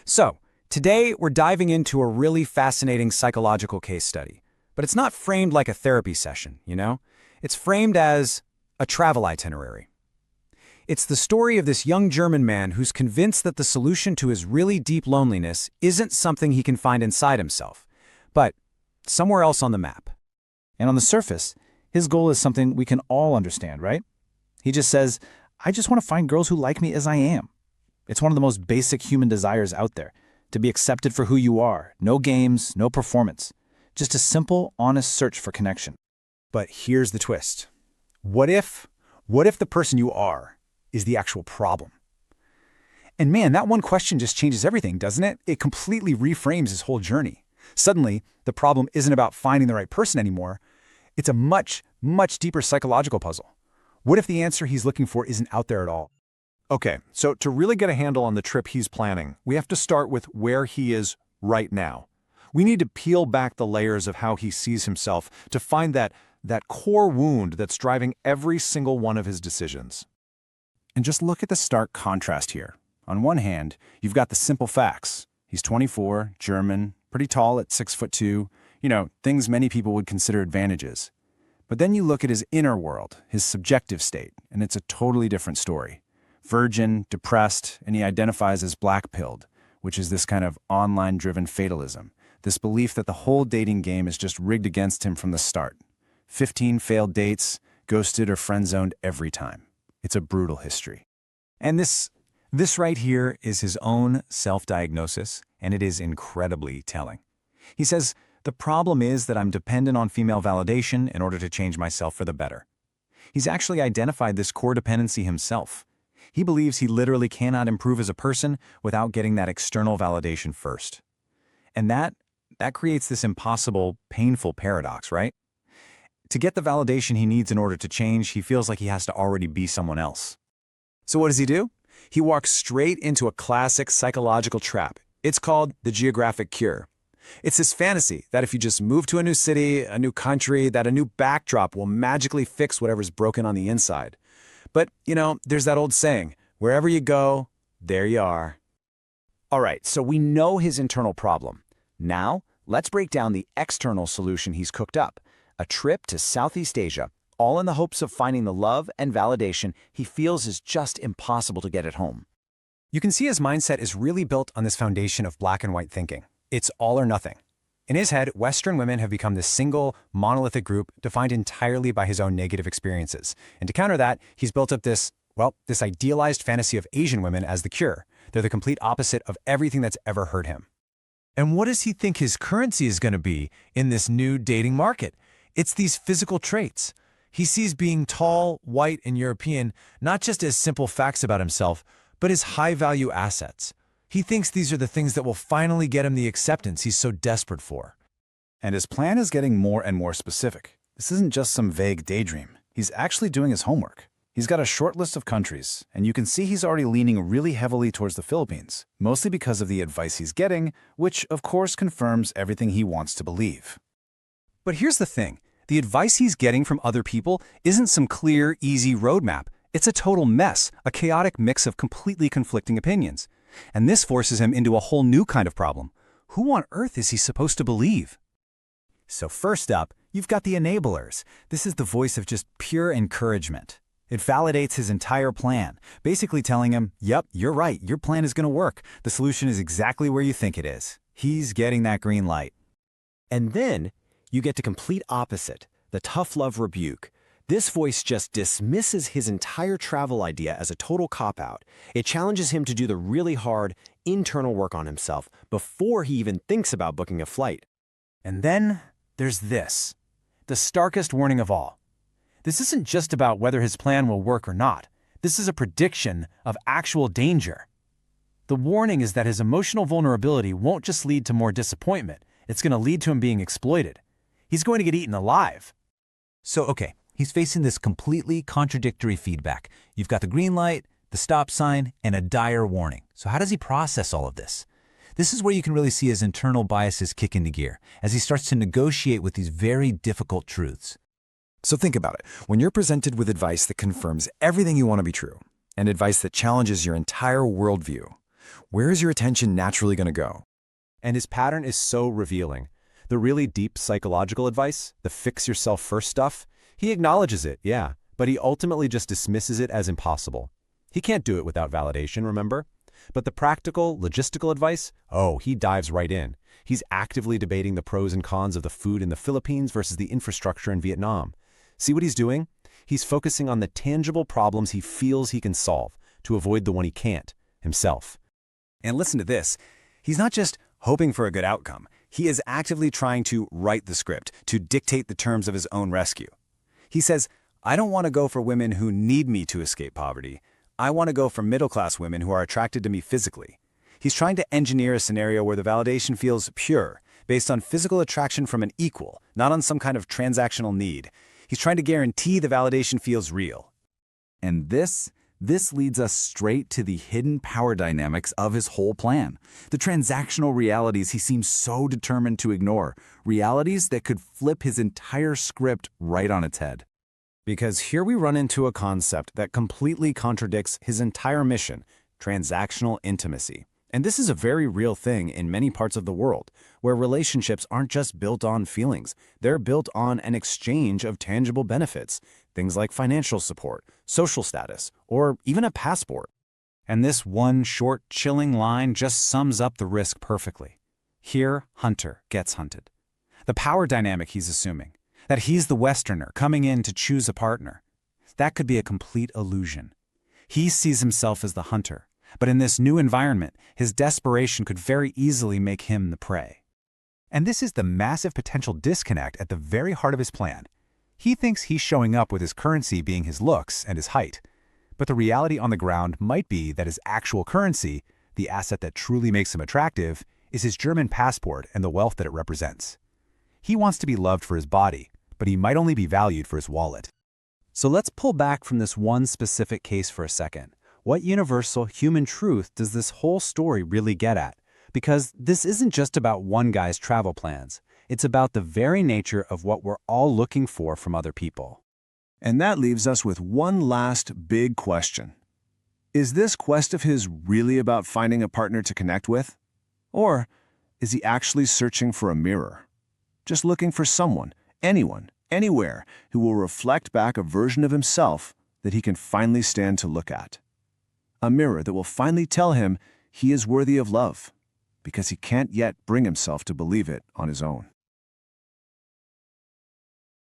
So, today we're diving into a really fascinating psychological case study. But it's not framed like a therapy session, you know? It's framed as a travel itinerary. It's the story of this young German man who's convinced that the solution to his really deep loneliness isn't something he can find inside himself, but somewhere else on the map. And on the surface, his goal is something we can all understand, right? He just says, I just want to find girls who like me as I am. It's one of the most basic human desires out there, to be accepted for who you are. No games, no performance. Just a simple, honest search for connection. But here's the twist. What if the person you are is the actual problem? And man, that one question just changes everything, doesn't it? It completely reframes his whole journey. Suddenly, the problem isn't about finding the right person anymore. It's a much, much deeper psychological puzzle. What if the answer he's looking for isn't out there at all? Okay, so to really get a handle on the trip he's planning, we have to start with where he is right now. We need to peel back the layers of how he sees himself to find that core wound that's driving every single one of his decisions. And just look at the stark contrast here. On one hand, you've got the simple facts. He's 24, German, pretty tall at 6'2", things many people would consider advantages. But then you look at his inner world, his subjective state, and it's a totally different story. Virgin, depressed, and he identifies as black-pilled, which is this kind of online-driven fatalism, this belief that the whole dating game is just rigged against him from the start. 15 failed dates, ghosted or friend-zoned every time. It's a brutal history. And this right here is his own self-diagnosis, and it is incredibly telling. He says, the problem is that I'm dependent on female validation in order to change myself for the better. He's actually identified this core dependency himself. He believes he literally cannot improve as a person without getting that external validation first. And that creates this impossible, painful paradox, right? To get the validation he needs in order to change, he feels like he has to already be someone else. So what does he do? He walks straight into a classic psychological trap. It's called the geographic cure. It's this fantasy that if you just move to a new city, a new country, that a new backdrop will magically fix whatever's broken on the inside. But, there's that old saying, wherever you go, there you are. All right, so we know his internal problem. Now, let's break down the external solution he's cooked up. A trip to Southeast Asia, all in the hopes of finding the love and validation he feels is just impossible to get at home. You can see his mindset is really built on this foundation of black and white thinking. It's all or nothing. In his head, Western women have become this single, monolithic group defined entirely by his own negative experiences. And to counter that, he's built up this idealized fantasy of Asian women as the cure. They're the complete opposite of everything that's ever hurt him. And what does he think his currency is going to be in this new dating market? It's these physical traits. He sees being tall, white, and European not just as simple facts about himself, but as high-value assets. He thinks these are the things that will finally get him the acceptance he's so desperate for. And his plan is getting more and more specific. This isn't just some vague daydream. He's actually doing his homework. He's got a short list of countries, and you can see he's already leaning really heavily towards the Philippines, mostly because of the advice he's getting, which, of course, confirms everything he wants to believe. But here's the thing. The advice he's getting from other people isn't some clear, easy roadmap. It's a total mess, a chaotic mix of completely conflicting opinions. And this forces him into a whole new kind of problem. Who on earth is he supposed to believe? So first up, you've got the enablers. This is the voice of just pure encouragement. It validates his entire plan, basically telling him, yep, you're right, your plan is going to work. The solution is exactly where you think it is. He's getting that green light. And then you get the complete opposite, the tough love rebuke. This voice just dismisses his entire travel idea as a total cop-out. It challenges him to do the really hard, internal work on himself before he even thinks about booking a flight. And then there's this, the starkest warning of all. This isn't just about whether his plan will work or not. This is a prediction of actual danger. The warning is that his emotional vulnerability won't just lead to more disappointment. It's going to lead to him being exploited. He's going to get eaten alive. So, okay. He's facing this completely contradictory feedback. You've got the green light, the stop sign, and a dire warning. So how does he process all of this? This is where you can really see his internal biases kick into gear as he starts to negotiate with these very difficult truths. So think about it. When you're presented with advice that confirms everything you want to be true, and advice that challenges your entire worldview, Where is your attention naturally going to go? And his pattern is so revealing. The really deep psychological advice, the fix yourself first stuff, he acknowledges it, yeah, but he ultimately just dismisses it as impossible. He can't do it without validation, remember? But the practical, logistical advice, oh, he dives right in. He's actively debating the pros and cons of the food in the Philippines versus the infrastructure in Vietnam. See what he's doing? He's focusing on the tangible problems he feels he can solve to avoid the one he can't, himself. And listen to this. He's not just hoping for a good outcome. He is actively trying to write the script, to dictate the terms of his own rescue. He says, I don't want to go for women who need me to escape poverty. I want to go for middle-class women who are attracted to me physically. He's trying to engineer a scenario where the validation feels pure, based on physical attraction from an equal, not on some kind of transactional need. He's trying to guarantee the validation feels real. And this leads us straight to the hidden power dynamics of his whole plan. The transactional realities he seems so determined to ignore. Realities that could flip his entire script right on its head. Because here we run into a concept that completely contradicts his entire mission, transactional intimacy. And this is a very real thing in many parts of the world, where relationships aren't just built on feelings, they're built on an exchange of tangible benefits, things like financial support, social status, or even a passport. And this one short, chilling line just sums up the risk perfectly. Here, hunter gets hunted. The power dynamic he's assuming, that he's the Westerner coming in to choose a partner, that could be a complete illusion. He sees himself as the hunter, but in this new environment, his desperation could very easily make him the prey. And this is the massive potential disconnect at the very heart of his plan. He thinks he's showing up with his currency being his looks and his height. But the reality on the ground might be that his actual currency, the asset that truly makes him attractive, is his German passport and the wealth that it represents. He wants to be loved for his body, but he might only be valued for his wallet. So let's pull back from this one specific case for a second. What universal human truth does this whole story really get at? Because this isn't just about one guy's travel plans. It's about the very nature of what we're all looking for from other people. And that leaves us with one last big question. Is this quest of his really about finding a partner to connect with? Or is he actually searching for a mirror? Just looking for someone, anyone, anywhere, who will reflect back a version of himself that he can finally stand to look at. A mirror that will finally tell him he is worthy of love, because he can't yet bring himself to believe it on his own.